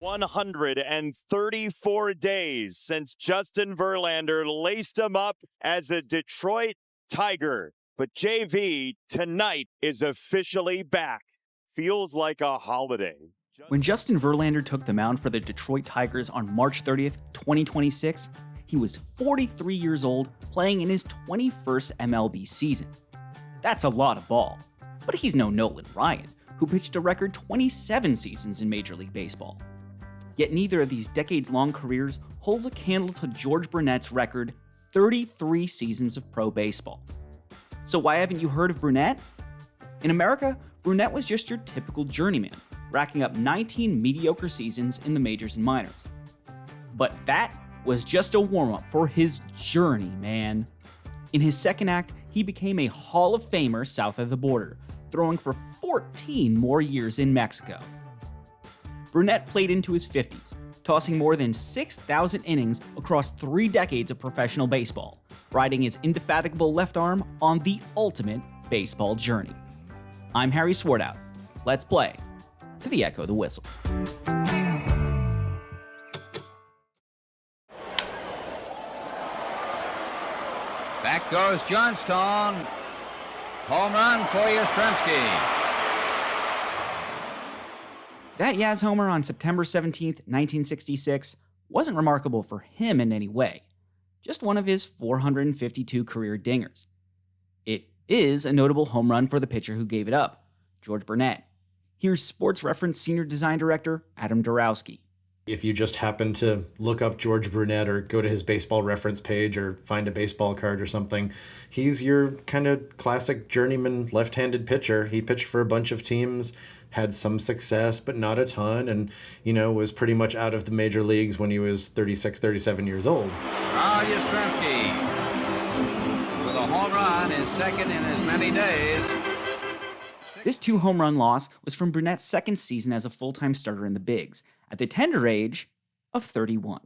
134 days since Justin Verlander laced him up as a Detroit Tiger. But JV tonight is officially back. Feels like a holiday. When Justin Verlander took the mound for the Detroit Tigers on March 30th, 2026, he was 43 years old, playing in his 21st MLB season. That's a lot of ball. But he's no Nolan Ryan, who pitched a record 27 seasons in Major League Baseball. Yet neither of these decades-long careers holds a candle to George Brunet's record 33 seasons of pro baseball. So why haven't you heard of Brunet? In America, Brunet was just your typical journeyman, racking up 19 mediocre seasons in the majors and minors. But that was just a warm-up for his journey, man. In his second act, he became a Hall of Famer south of the border, throwing for 14 more years in Mexico. Brunet played into his 50s, tossing more than 6,000 innings across 3 decades of professional baseball, riding his indefatigable left arm on the ultimate baseball journey. I'm Harry Swartout. Let's play to the echo of the whistle. Back goes Johnstone. Home run for Yastrzemski. That Yaz homer on September 17, 1966, wasn't remarkable for him in any way, just one of his 452 career dingers. It is a notable home run for the pitcher who gave it up, George Brunet. Here's Sports Reference Senior Design Director Adam Dorowski. If you just happen to look up George Brunet or go to his baseball reference page or find a baseball card or something, he's your kind of classic journeyman left-handed pitcher. He pitched for a bunch of teams, had some success, but not a ton, and, was pretty much out of the major leagues when he was 36, 37 years old. Yastrzemski with a home run, his second in as many days. This 2-home run loss was from Brunet's second season as a full-time starter in the bigs, at the tender age of 31.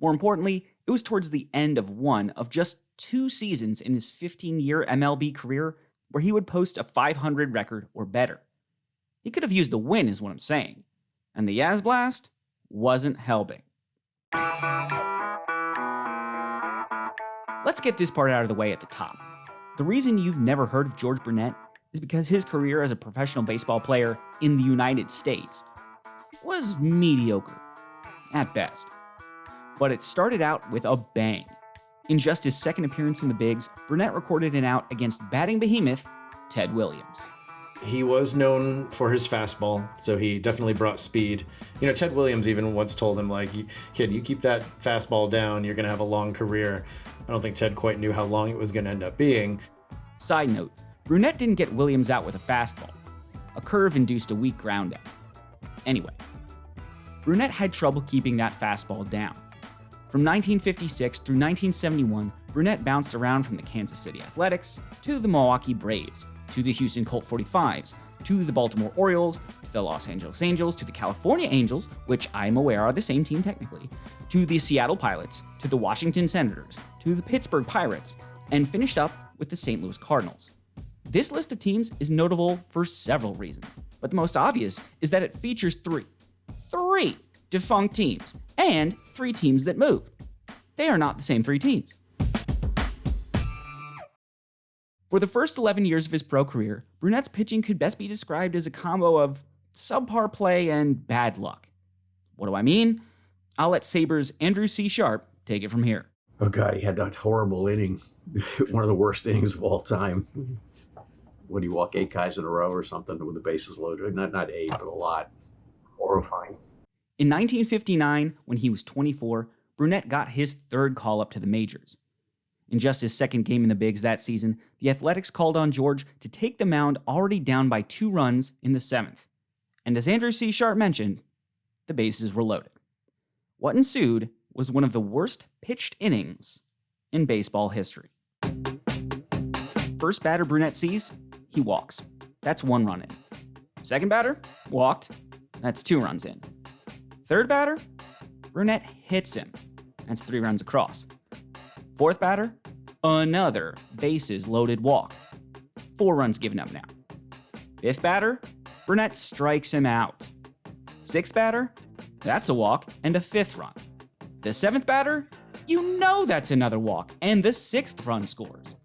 More importantly, it was towards the end of one of just 2 seasons in his 15-year MLB career where he would post a .500 record or better. He could have used the win is what I'm saying, and the Yaz Blast wasn't helping. Let's get this part out of the way at the top. The reason you've never heard of George Brunet is because his career as a professional baseball player in the United States was mediocre, at best. But it started out with a bang. In just his second appearance in the bigs, Brunet recorded an out against batting behemoth Ted Williams. He was known for his fastball, so he definitely brought speed. Ted Williams even once told him, kid, you keep that fastball down, you're going to have a long career. I don't think Ted quite knew how long it was going to end up being. Side note, Brunet didn't get Williams out with a fastball. A curve induced a weak ground out. Anyway, Brunet had trouble keeping that fastball down. From 1956 through 1971, Brunet bounced around from the Kansas City Athletics to the Milwaukee Braves, to the Houston Colt 45s, to the Baltimore Orioles, to the Los Angeles Angels, to the California Angels, which I'm aware are the same team technically, to the Seattle Pilots, to the Washington Senators, to the Pittsburgh Pirates, and finished up with the St. Louis Cardinals. This list of teams is notable for several reasons, but the most obvious is that it features three defunct teams and 3 teams that moved. They are not the same 3 teams. For the first 11 years of his pro career, Brunet's pitching could best be described as a combo of subpar play and bad luck. What do I mean? I'll let Sabres' Andrew C. Sharp take it from here. Oh God, he had that horrible inning. One of the worst innings of all time. Would he walk 8 guys in a row or something with the bases loaded? Not 8, but a lot. Horrifying. In 1959, when he was 24, Brunet got his 3rd call-up to the majors. In just his 2nd game in the bigs that season, the Athletics called on George to take the mound already down by 2 runs in the 7th. And as Andrew C. Sharp mentioned, the bases were loaded. What ensued was one of the worst pitched innings in baseball history. First batter Brunet sees, he walks. That's 1 run in. Second batter, walked. That's 2 runs in. Third batter, Brunet hits him. That's 3 runs across. Fourth batter, another bases loaded walk. 4 runs given up now. Fifth batter, Brunet strikes him out. Sixth batter, That's a walk and a 5th run. The 7th batter? You know that's another walk, and the 6th run scores.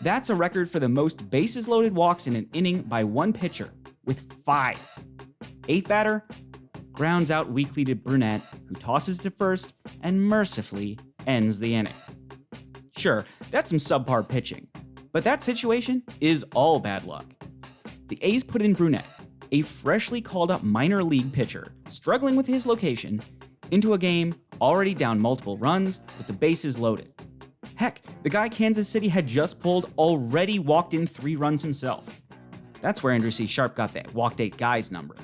That's a record for the most bases loaded walks in an inning by one pitcher, with 5. 8th batter? Grounds out weakly to Brunet, who tosses to first and mercifully ends the inning. Sure, that's some subpar pitching, but that situation is all bad luck. The A's put in Brunet, a freshly called up minor league pitcher struggling with his location, into a game already down multiple runs with the bases loaded. Heck, the guy Kansas City had just pulled already walked in 3 runs himself. That's where Andrew C. Sharp got that walked 8 guys number.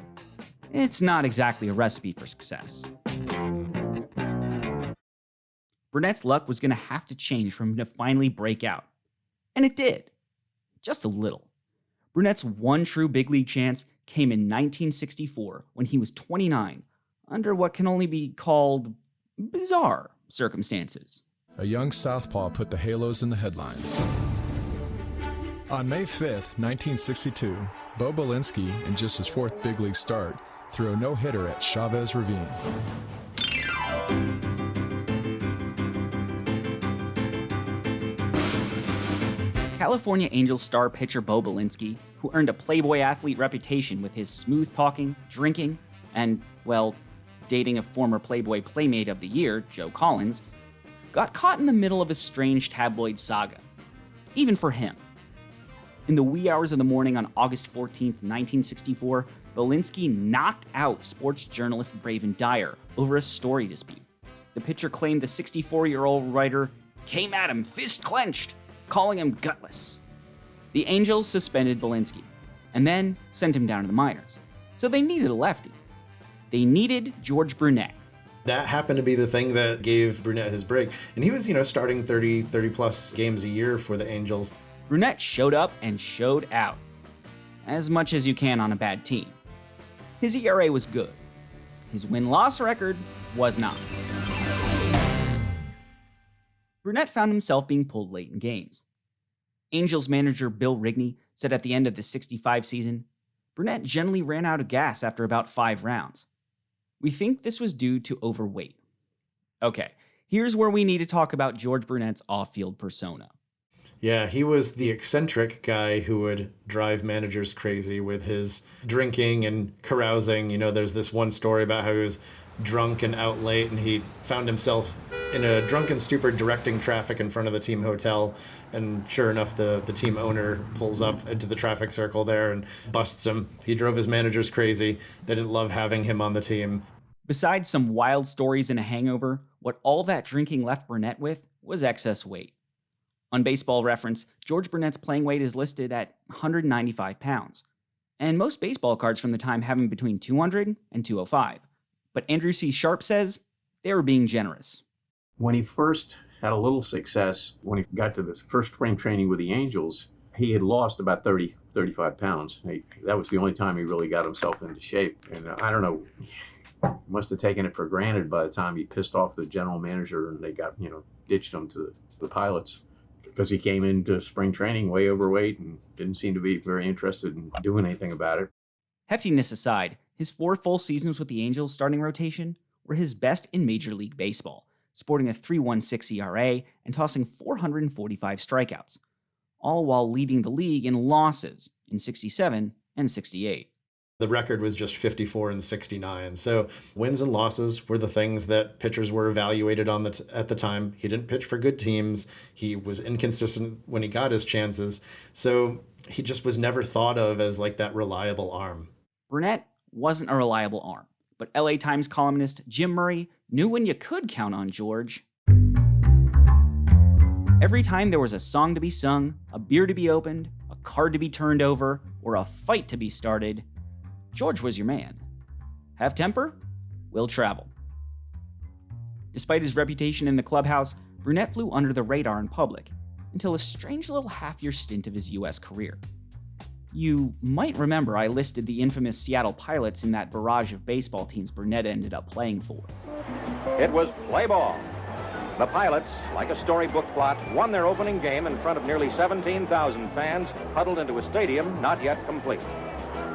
It's not exactly a recipe for success. Brunet's luck was going to have to change for him to finally break out. And it did. Just a little. Brunet's one true big league chance came in 1964 when he was 29, under what can only be called bizarre circumstances. A young southpaw put the Halos in the headlines. On May 5th, 1962, Bo Belinsky, in just his 4th big league start, threw a no-hitter at Chavez Ravine. California Angels star pitcher Bo Belinsky, who earned a Playboy athlete reputation with his smooth-talking, drinking, and, well, dating a former Playboy Playmate of the Year, Joe Collins, got caught in the middle of a strange tabloid saga, even for him. In the wee hours of the morning on August 14, 1964, Belinsky knocked out sports journalist Braven Dyer over a story dispute. The pitcher claimed the 64-year-old writer came at him fist clenched, calling him gutless. The Angels suspended Belinsky, and then sent him down to the minors. So they needed a lefty. They needed George Brunet. That happened to be the thing that gave Brunet his break. And he was, starting 30 plus games a year for the Angels. Brunet showed up and showed out. As much as you can on a bad team. His ERA was good. His win-loss record was not. Brunet found himself being pulled late in games. Angels manager Bill Rigney said at the end of the 65 season, Brunet generally ran out of gas after about 5 rounds. We think this was due to overweight. Okay, here's where we need to talk about George Brunet's off-field persona. Yeah, he was the eccentric guy who would drive managers crazy with his drinking and carousing. There's this one story about how he was drunk and out late, and he found himself in a drunken stupor directing traffic in front of the team hotel. And sure enough, the team owner pulls up into the traffic circle there and busts him. He drove his managers crazy. They didn't love having him on the team. Besides some wild stories and a hangover, what all that drinking left Brunet with was excess weight. On Baseball Reference, George Brunet's playing weight is listed at 195 pounds, and most baseball cards from the time have him between 200 and 205. But Andrew C. Sharp says they were being generous. When he first had a little success, when he got to this first spring training with the Angels, he had lost about 35 pounds. That was the only time he really got himself into shape. And I don't know, must have taken it for granted by the time he pissed off the general manager and they got, ditched him to the Pilots. Because he came into spring training way overweight and didn't seem to be very interested in doing anything about it. Heftiness aside, his 4 full seasons with the Angels starting rotation were his best in Major League Baseball, sporting a 3.16 ERA and tossing 445 strikeouts, all while leading the league in losses in 67 and 68. The record was just 54 and 69. So wins and losses were the things that pitchers were evaluated on at the time. He didn't pitch for good teams. He was inconsistent when he got his chances. So he just was never thought of as like that reliable arm. Brunet wasn't a reliable arm, but LA Times columnist Jim Murray knew when you could count on George. Every time there was a song to be sung, a beer to be opened, a card to be turned over, or a fight to be started, George was your man. Have temper? We'll travel. Despite his reputation in the clubhouse, Brunet flew under the radar in public until a strange little half-year stint of his U.S. career. You might remember I listed the infamous Seattle Pilots in that barrage of baseball teams Brunet ended up playing for. It was play ball. The Pilots, like a storybook plot, won their opening game in front of nearly 17,000 fans huddled into a stadium not yet complete.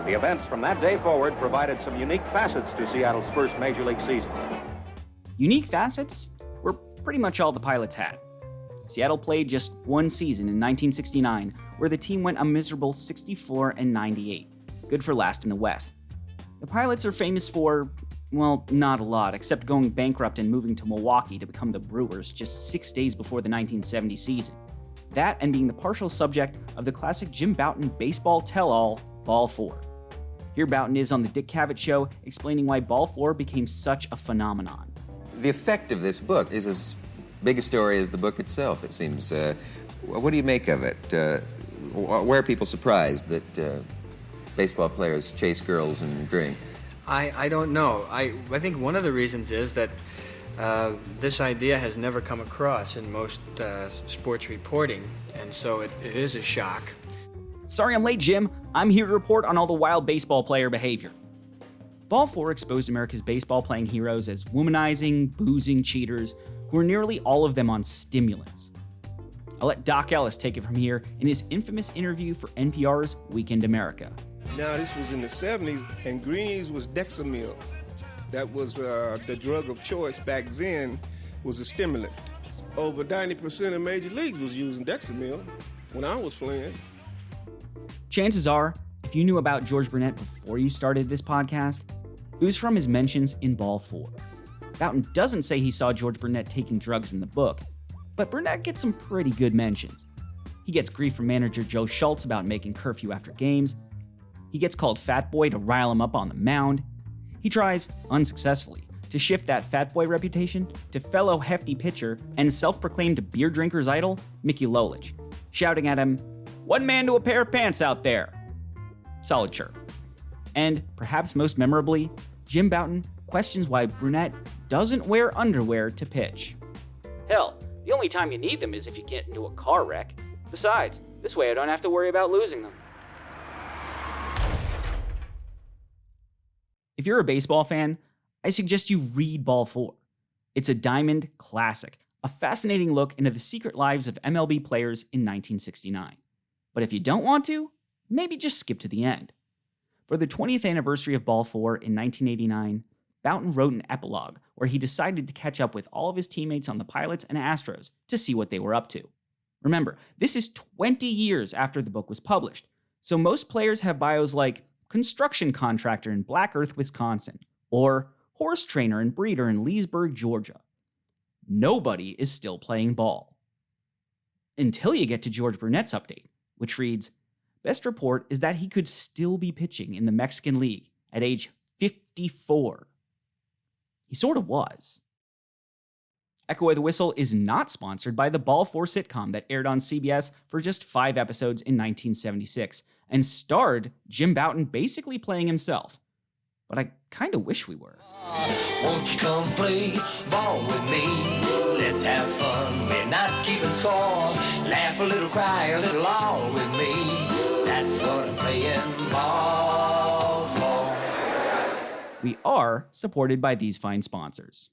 The events from that day forward provided some unique facets to Seattle's first Major League season. Unique facets were pretty much all the Pilots had. Seattle played just one season in 1969, where the team went a miserable 64-98, good for last in the West. The Pilots are famous for, well, not a lot, except going bankrupt and moving to Milwaukee to become the Brewers just 6 days before the 1970 season. That and being the partial subject of the classic Jim Bouton baseball tell-all, Ball 4. Here Bouton is on the Dick Cavett Show explaining why Ball 4 became such a phenomenon. The effect of this book is as big a story as the book itself, it seems. What do you make of it? Where are people surprised that baseball players chase girls and drink? I don't know. I think one of the reasons is that this idea has never come across in most sports reporting, and so it is a shock. Sorry I'm late, Jim. I'm here to report on all the wild baseball player behavior. Ball 4 exposed America's baseball-playing heroes as womanizing, boozing cheaters who are nearly all of them on stimulants. I'll let Doc Ellis take it from here in his infamous interview for NPR's Weekend America. Now, this was in the 70s, and greenies was Dexamil. That was the drug of choice back then, was a stimulant. Over 90% of major leagues was using Dexamil when I was playing. Chances are, if you knew about George Brunet before you started this podcast, it was from his mentions in Ball 4. Bouton doesn't say he saw George Brunet taking drugs in the book, but Brunet gets some pretty good mentions. He gets grief from manager Joe Schultz about making curfew after games. He gets called Fat Boy to rile him up on the mound. He tries, unsuccessfully, to shift that Fat Boy reputation to fellow hefty pitcher and self-proclaimed beer drinker's idol, Mickey Lolich, shouting at him, "One man to a pair of pants out there." Solid chirp. And, perhaps most memorably, Jim Bouton questions why Brunet doesn't wear underwear to pitch. Hell, the only time you need them is if you get into a car wreck. Besides, this way I don't have to worry about losing them. If you're a baseball fan, I suggest you read Ball 4. It's a diamond classic, a fascinating look into the secret lives of MLB players in 1969. But if you don't want to, maybe just skip to the end. For the 20th anniversary of Ball 4 in 1989, Bouton wrote an epilogue where he decided to catch up with all of his teammates on the Pilots and Astros to see what they were up to. Remember, this is 20 years after the book was published, so most players have bios like construction contractor in Black Earth, Wisconsin, or horse trainer and breeder in Leesburg, Georgia. Nobody is still playing ball. Until you get to George Brunet's update, which reads, best report is that he could still be pitching in the Mexican League at age 54. He sort of was. Echo of the Whistle is not sponsored by the Ball 4 sitcom that aired on CBS for just 5 episodes in 1976 and starred Jim Bouton basically playing himself. But I kind of wish we were. Won't you come play ball with me? Let's have fun. We're not keeping score. Laugh a little, cry a little, all with me. That's what I'm playing ball for. We are supported by these fine sponsors.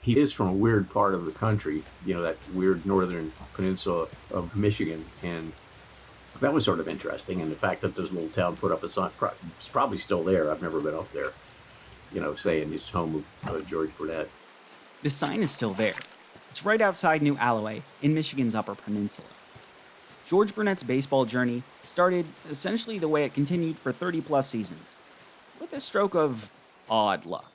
He is from a weird part of the country, you know, that weird northern peninsula of Michigan, and that was sort of interesting. And the fact that this little town put up a sign, it's probably still there. I've never been up there, you know, saying it's home of George Brunet. The sign is still there. It's right outside New Alloway in Michigan's Upper Peninsula. George Brunet's baseball journey started essentially the way it continued for 30-plus seasons, with a stroke of odd luck.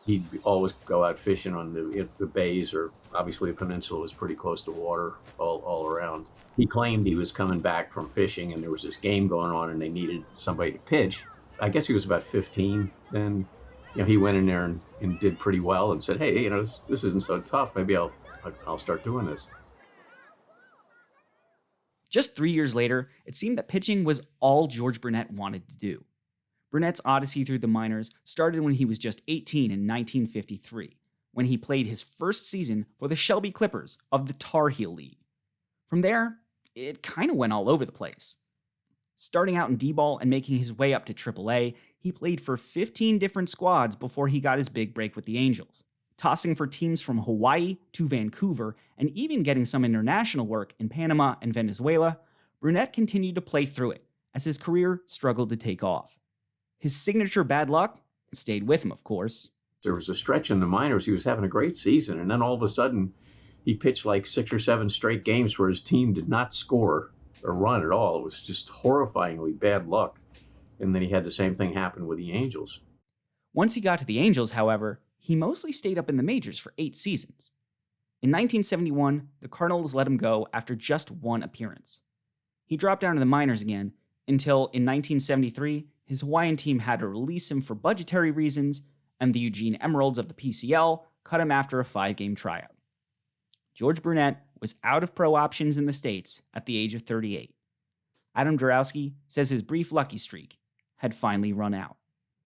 He'd always go out fishing on the bays, or obviously the peninsula was pretty close to water all around. He claimed he was coming back from fishing and there was this game going on and they needed somebody to pitch. I guess he was about 15 then. You know, he went in there and did pretty well and said, hey, you know, this isn't so tough. Maybe I'll start doing this. Just 3 years later, it seemed that pitching was all George Brunet wanted to do. Brunet's odyssey through the minors started when he was just 18 in 1953, when he played his first season for the Shelby Clippers of the Tar Heel League. From there, it kind of went all over the place. Starting out in D-ball and making his way up to AAA, he played for 15 different squads before he got his big break with the Angels, tossing for teams from Hawaii to Vancouver, and even getting some international work in Panama and Venezuela. Brunet continued to play through it as his career struggled to take off. His signature bad luck stayed with him, of course. There was a stretch in the minors, he was having a great season, and then all of a sudden, he pitched like 6 or 7 straight games where his team did not score or run at all. It was just horrifyingly bad luck. And then he had the same thing happen with the Angels. Once he got to the Angels, however, he mostly stayed up in the majors for 8 seasons. In 1971, the Cardinals let him go after just 1 appearance. He dropped down to the minors again until, in 1973, his Hawaiian team had to release him for budgetary reasons, and the Eugene Emeralds of the PCL cut him after a 5-game tryout. George Brunet was out of pro options in the States at the age of 38. Adam Dorowski says his brief lucky streak had finally run out.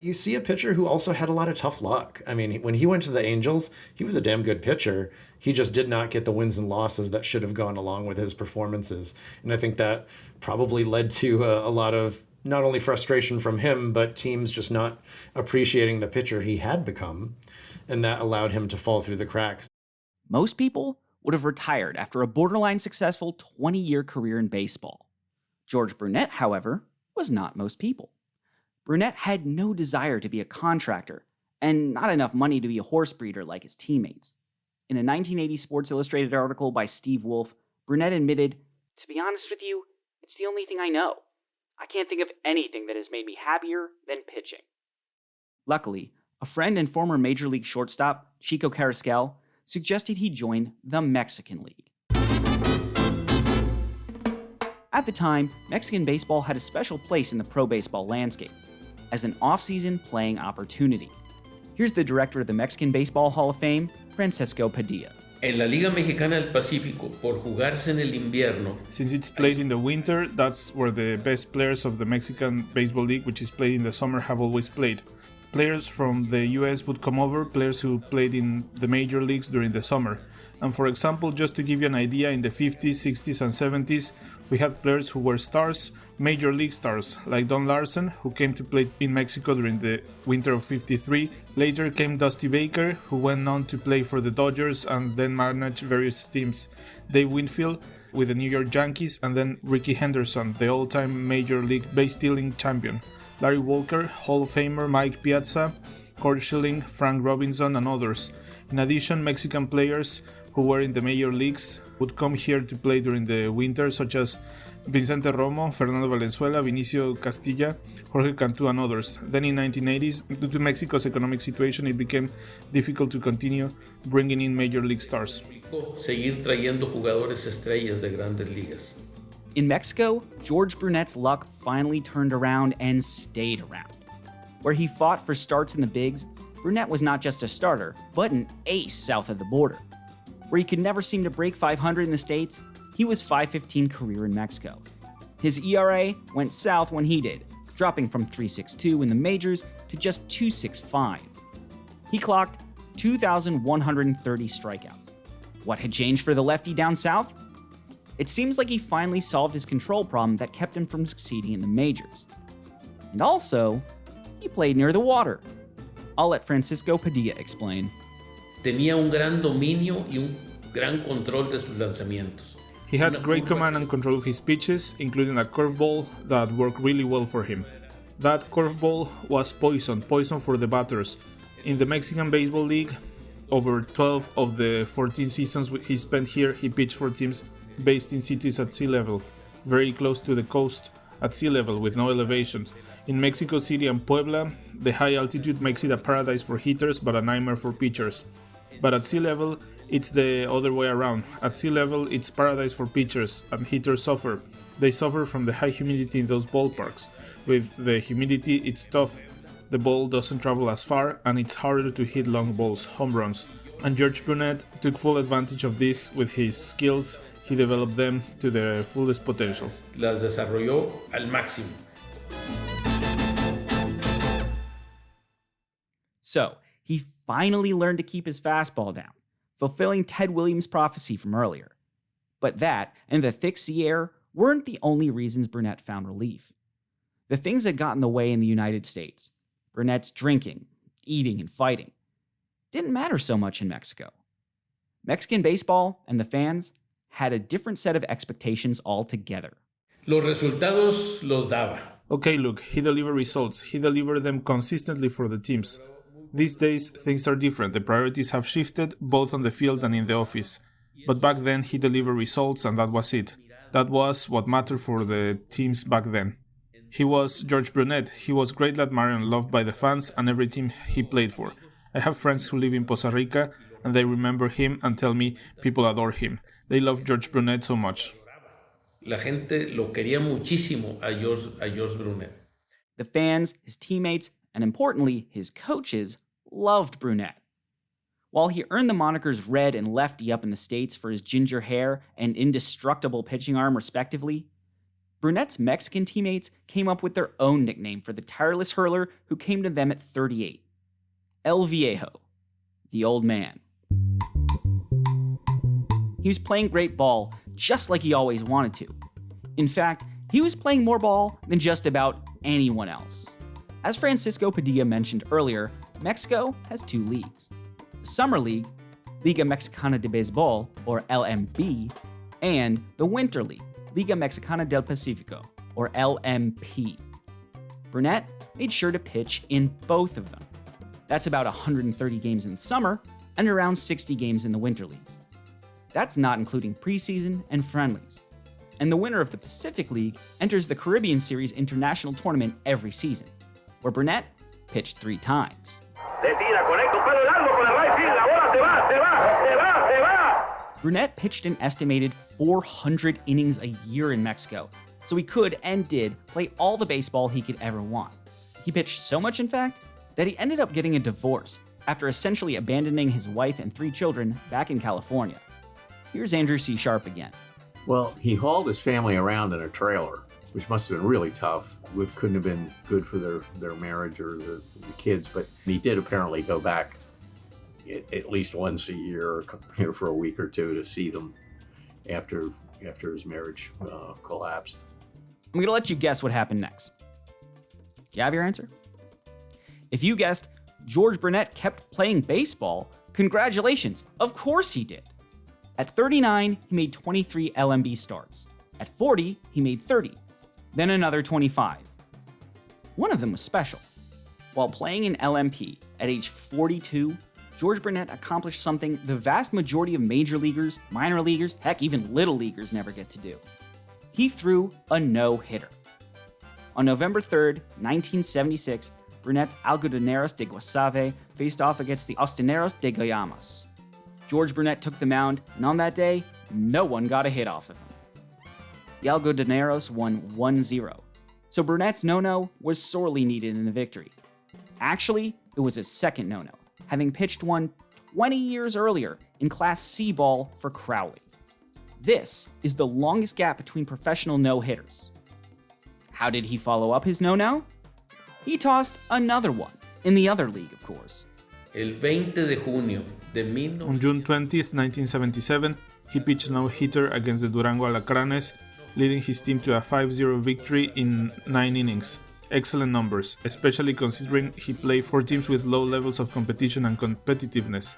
You see a pitcher who also had a lot of tough luck. I mean, when he went to the Angels, he was a damn good pitcher. He just did not get the wins and losses that should have gone along with his performances. And I think that probably led to a lot of not only frustration from him, but teams just not appreciating the pitcher he had become. And that allowed him to fall through the cracks. Most people would have retired after a borderline successful 20-year career in baseball. George Brunet, however, was not most people. Brunet had no desire to be a contractor, and not enough money to be a horse breeder like his teammates. In a 1980 Sports Illustrated article by Steve Wolf, Brunet admitted, "To be honest with you, it's the only thing I know. I can't think of anything that has made me happier than pitching." Luckily, a friend and former Major League shortstop, Chico Carrasquel, suggested he join the Mexican League. At the time, Mexican baseball had a special place in the pro baseball landscape as an off-season playing opportunity. Here's the director of the Mexican Baseball Hall of Fame, Francisco Padilla. En la Liga Mexicana del Pacífico, por jugarse en el invierno. Since it's played in the winter, that's where the best players of the Mexican Baseball League, which is played in the summer, have always played. Players from the US would come over, players who played in the major leagues during the summer. And for example, just to give you an idea, in the 50s, 60s, and 70s, we had players who were stars, major league stars, like Don Larson, who came to play in Mexico during the winter of 53. Later came Dusty Baker, who went on to play for the Dodgers and then managed various teams. Dave Winfield with the New York Yankees, and then Ricky Henderson, the all-time major league base-stealing champion. Larry Walker, Hall of Famer Mike Piazza, Curt Schilling, Frank Robinson, and others. In addition, Mexican players who were in the major leagues would come here to play during the winter, such as Vicente Romo, Fernando Valenzuela, Vinicio Castilla, Jorge Cantú, and others. Then in 1980s, due to Mexico's economic situation, it became difficult to continue bringing in major league stars. Seguir trayendo jugadores estrellas de grandes ligas. In Mexico, George Brunet's luck finally turned around and stayed around. Where he fought for starts in the bigs, Brunet was not just a starter, but an ace south of the border. Where he could never seem to break 500 in the States, he was .515 career in Mexico. His ERA went south when he did, dropping from .362 in the majors to just .265. He clocked 2,130 strikeouts. What had changed for the lefty down south? It seems like he finally solved his control problem that kept him from succeeding in the majors. And also, he played near the water. I'll let Francisco Padilla explain. Tenía un gran dominio y un gran control de sus lanzamientos. He had great command and control of his pitches, including a curveball that worked really well for him. That curveball was poison for the batters. In the Mexican Baseball League, over 12 of the 14 seasons he spent here, he pitched for teams based in cities at sea level, very close to the coast at sea level with no elevations. In Mexico City and Puebla, the high altitude makes it a paradise for hitters but a nightmare for pitchers. But at sea level, it's the other way around. At sea level, it's paradise for pitchers, and hitters suffer. They suffer from the high humidity in those ballparks. With the humidity, it's tough. The ball doesn't travel as far, and it's harder to hit long balls, home runs. And George Brunet took full advantage of this with his skills. He developed them to their fullest potential. Las desarrolló al máximo. So, he finally learned to keep his fastball down, fulfilling Ted Williams' prophecy from earlier. But that, and the thick sea air, weren't the only reasons Brunet found relief. The things that got in the way in the United States, Brunet's drinking, eating, and fighting, didn't matter so much in Mexico. Mexican baseball and the fans had a different set of expectations altogether. Los resultados los daba. Okay, look, he delivered results. He delivered them consistently for the teams. These days, things are different. The priorities have shifted, both on the field and in the office. But back then, he delivered results, and that was it. That was what mattered for the teams back then. He was George Brunet. He was greatly admired and loved by the fans and every team he played for. I have friends who live in Costa Rica, and they remember him and tell me people adore him. They love George Brunet so much. La gente lo quería muchísimo a George Brunet. The fans, his teammates, and importantly, his coaches loved Brunet. While he earned the monikers Red and Lefty up in the States for his ginger hair and indestructible pitching arm, respectively, Brunet's Mexican teammates came up with their own nickname for the tireless hurler who came to them at 38. El Viejo, the old man. He was playing great ball, just like he always wanted to. In fact, he was playing more ball than just about anyone else. As Francisco Padilla mentioned earlier, Mexico has two leagues. The Summer League, Liga Mexicana de Béisbol, or LMB, and the Winter League, Liga Mexicana del Pacífico, or LMP. Brunet made sure to pitch in both of them. That's about 130 games in the summer and around 60 games in the winter leagues. That's not including preseason and friendlies. And the winner of the Pacific League enters the Caribbean Series International Tournament every season, where Brunet pitched 3 times. Brunet pitched an estimated 400 innings a year in Mexico, so he could and did play all the baseball he could ever want. He pitched so much, in fact, that he ended up getting a divorce after essentially abandoning his wife and 3 children back in California. Here's Andrew C. Sharp again. Well, he hauled his family around in a trailer, which must have been really tough. It couldn't have been good for their marriage or the kids, but he did apparently go back at least once a year, for a week or two to see them after his marriage collapsed. I'm going to let you guess what happened next. Do you have your answer? If you guessed George Brunet kept playing baseball, congratulations, of course he did. At 39, he made 23 LMB starts. At 40, he made 30, then another 25. One of them was special. While playing in LMP at age 42, George Brunet accomplished something the vast majority of major leaguers, minor leaguers, heck, even little leaguers never get to do. He threw a no-hitter. On November 3rd, 1976, Brunet's Algodoneros de Guasave faced off against the Austeneros de Guayamas. George Brunet took the mound, and on that day, no one got a hit off of him. The Algodoneros won 1-0, so Brunet's no-no was sorely needed in the victory. Actually, it was his second no-no, having pitched one 20 years earlier in Class C ball for Crowley. This is the longest gap between professional no-hitters. How did he follow up his no-no? He tossed another one, in the other league, of course. El 20 de junio de On June 20th, 1977, he pitched a no-hitter against the Durango Alacranes, leading his team to a 5-0 victory in 9 innings. Excellent numbers, especially considering he played for teams with low levels of competition and competitiveness.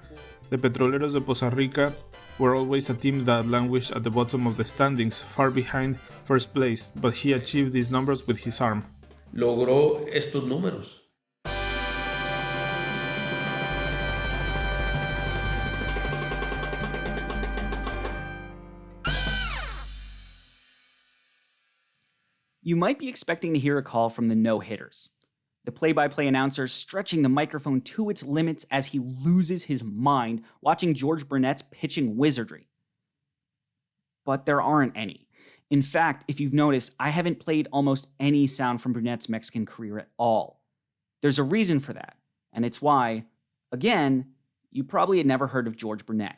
The Petroleros de Costa Rica were always a team that languished at the bottom of the standings, far behind first place, but he achieved these numbers with his arm. Logró estos números. You might be expecting to hear a call from the no-hitters. The play-by-play announcer stretching the microphone to its limits as he loses his mind watching George Brunet's pitching wizardry. But there aren't any. In fact, if you've noticed, I haven't played almost any sound from Brunet's Mexican career at all. There's a reason for that, and it's why, again, you probably had never heard of George Brunet.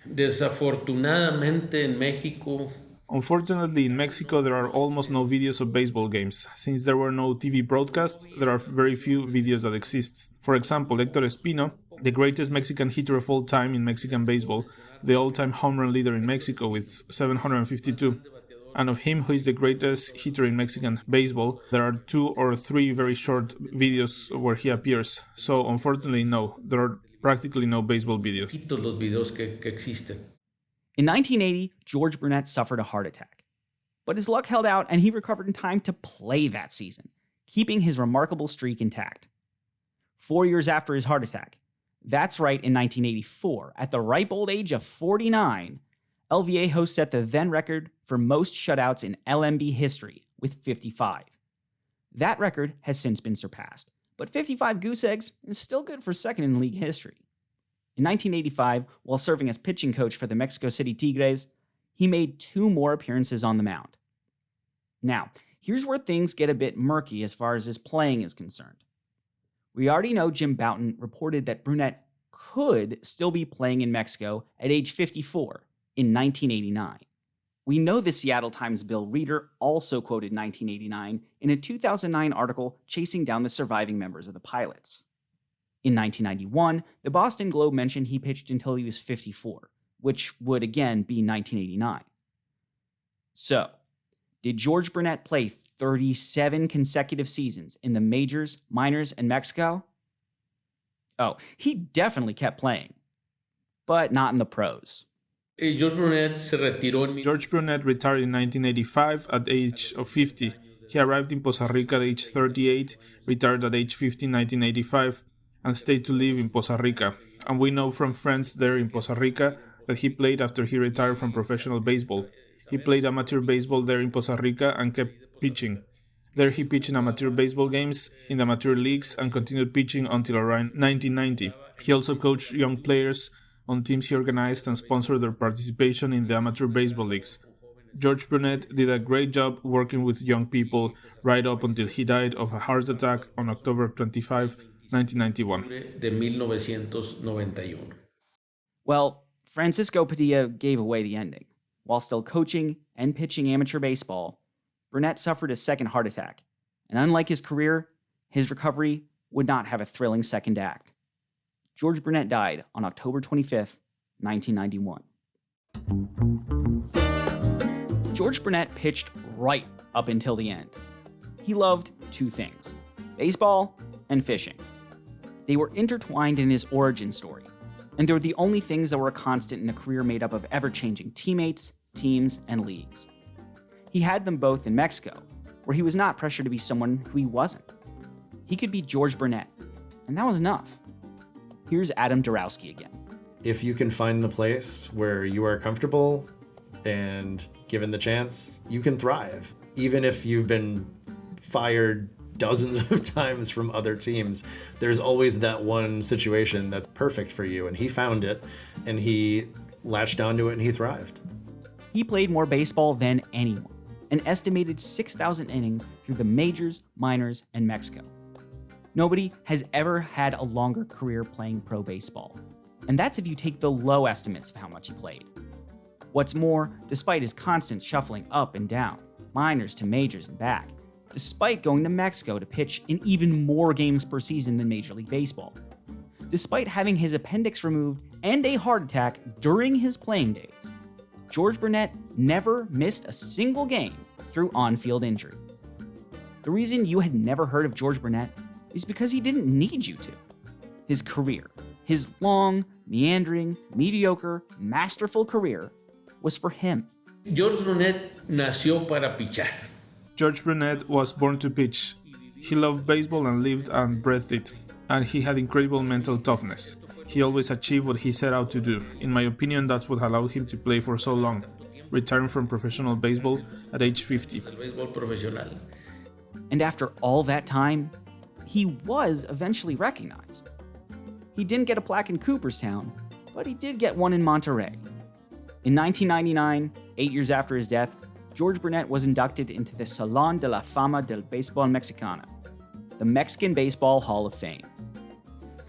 Desafortunadamente en México. Unfortunately, in Mexico, there are almost no videos of baseball games. Since there were no TV broadcasts, there are very few videos that exist. For example, Héctor Espino, the greatest Mexican hitter of all time in Mexican baseball, the all-time home run leader in Mexico with 752. And of him, who is the greatest hitter in Mexican baseball, there are 2 or 3 very short videos where he appears. So, unfortunately, no, there are practically no baseball videos. Los videos que existen. In 1980, George Brunet suffered a heart attack. But his luck held out and he recovered in time to play that season, keeping his remarkable streak intact. 4 years after his heart attack, that's right, in 1984, at the ripe old age of 49, El Viejo set the then record for most shutouts in LMB history with 55. That record has since been surpassed, but 55 goose eggs is still good for second in league history. In 1985, while serving as pitching coach for the Mexico City Tigres, he made 2 more appearances on the mound. Now, here's where things get a bit murky as far as his playing is concerned. We already know Jim Bouton reported that Brunet could still be playing in Mexico at age 54 in 1989. We know the Seattle Times Bill Reader also quoted 1989 in a 2009 article chasing down the surviving members of the Pilots. In 1991, the Boston Globe mentioned he pitched until he was 54, which would again be 1989. So, did George Brunet play 37 consecutive seasons in the majors, minors, and Mexico? Oh, he definitely kept playing, but not in the pros. George Brunet retired in 1985 at the age of 50. He arrived in Poza Rica at age 38, retired at age 50 in 1985, and stayed to live in Poza Rica. And we know from friends there in Poza Rica that he played after he retired from professional baseball. He played amateur baseball there in Poza Rica and kept pitching. There he pitched in amateur baseball games, in the amateur leagues, and continued pitching until around 1990. He also coached young players on teams he organized and sponsored their participation in the amateur baseball leagues. George Brunet did a great job working with young people right up until he died of a heart attack on October 25, 1991. Well, Francisco Padilla gave away the ending. While still coaching and pitching amateur baseball, Brunet suffered a second heart attack, and unlike his career, his recovery would not have a thrilling second act. George Brunet died on October 25th, 1991. George Brunet pitched right up until the end. He loved 2 things: baseball and fishing. They were intertwined in his origin story, and they were the only things that were a constant in a career made up of ever-changing teammates, teams, and leagues. He had them both in Mexico, where he was not pressured to be someone who he wasn't. He could be George Brunet, and that was enough. Here's Adam Dorowski again. If you can find the place where you are comfortable and given the chance, you can thrive. Even if you've been fired dozens of times from other teams, there's always that one situation that's perfect for you, and he found it, and he latched onto it, and he thrived. He played more baseball than anyone, an estimated 6,000 innings through the majors, minors, and Mexico. Nobody has ever had a longer career playing pro baseball, and that's if you take the low estimates of how much he played. What's more, despite his constant shuffling up and down, minors to majors and back, despite going to Mexico to pitch in even more games per season than Major League Baseball, despite having his appendix removed and a heart attack during his playing days, George Brunet never missed a single game through on-field injury. The reason you had never heard of George Brunet is because he didn't need you to. His career, his long, meandering, mediocre, masterful career, was for him. George Brunet nació para pichar. George Brunet was born to pitch. He loved baseball and lived and breathed it, and he had incredible mental toughness. He always achieved what he set out to do. In my opinion, that's what allowed him to play for so long, retiring from professional baseball at age 50. And after all that time, he was eventually recognized. He didn't get a plaque in Cooperstown, but he did get one in Monterrey. In 1999, 8 years after his death, George Brunet was inducted into the Salón de la Fama del Béisbol Mexicano, the Mexican Baseball Hall of Fame.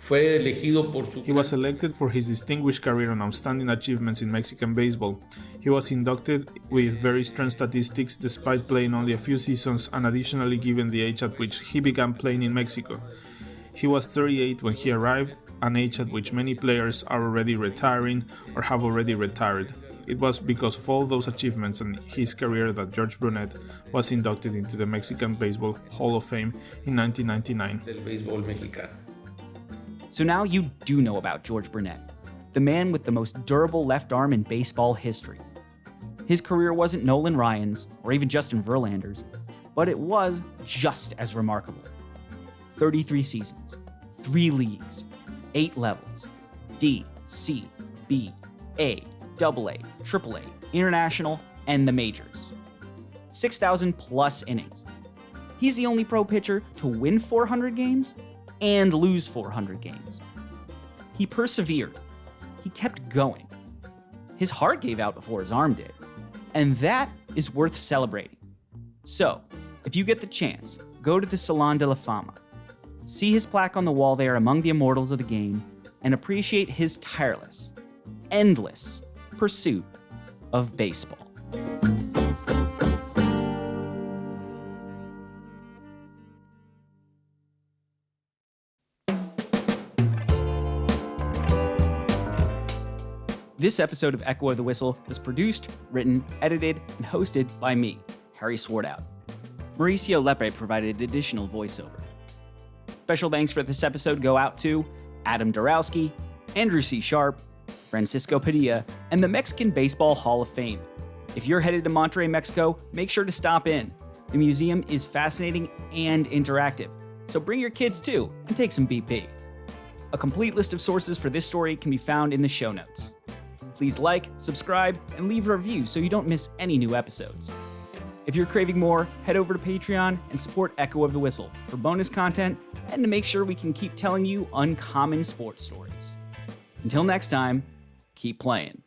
He was elected for his distinguished career and outstanding achievements in Mexican baseball. He was inducted with very strong statistics despite playing only a few seasons and additionally given the age at which he began playing in Mexico. He was 38 when he arrived, an age at which many players are already retiring or have already retired. It was because of all those achievements and his career that George Brunet was inducted into the Mexican Baseball Hall of Fame in 1999. So now you do know about George Brunet, the man with the most durable left arm in baseball history. His career wasn't Nolan Ryan's or even Justin Verlander's, but it was just as remarkable. 33 seasons, 3 leagues, 8 levels, D, C, B, A, AA, AAA, International, and the majors. 6,000 plus innings. He's the only pro pitcher to win 400 games and lose 400 games. He persevered. He kept going. His heart gave out before his arm did. And that is worth celebrating. So, if you get the chance, go to the Salon de la Fama. See his plaque on the wall there among the immortals of the game and appreciate his tireless, endless pursuit of baseball. This episode of Echo of the Whistle was produced, written, edited, and hosted by me, Harry Swartout. Mauricio Lepe provided additional voiceover. Special thanks for this episode go out to Adam Dorowski, Andrew C. Sharp, Francisco Padilla, and the Mexican Baseball Hall of Fame. If you're headed to Monterrey, Mexico, make sure to stop in. The museum is fascinating and interactive, so bring your kids too and take some BP. A complete list of sources for this story can be found in the show notes. Please like, subscribe, and leave a review so you don't miss any new episodes. If you're craving more, head over to Patreon and support Echo of the Whistle for bonus content and to make sure we can keep telling you uncommon sports stories. Until next time, keep playing.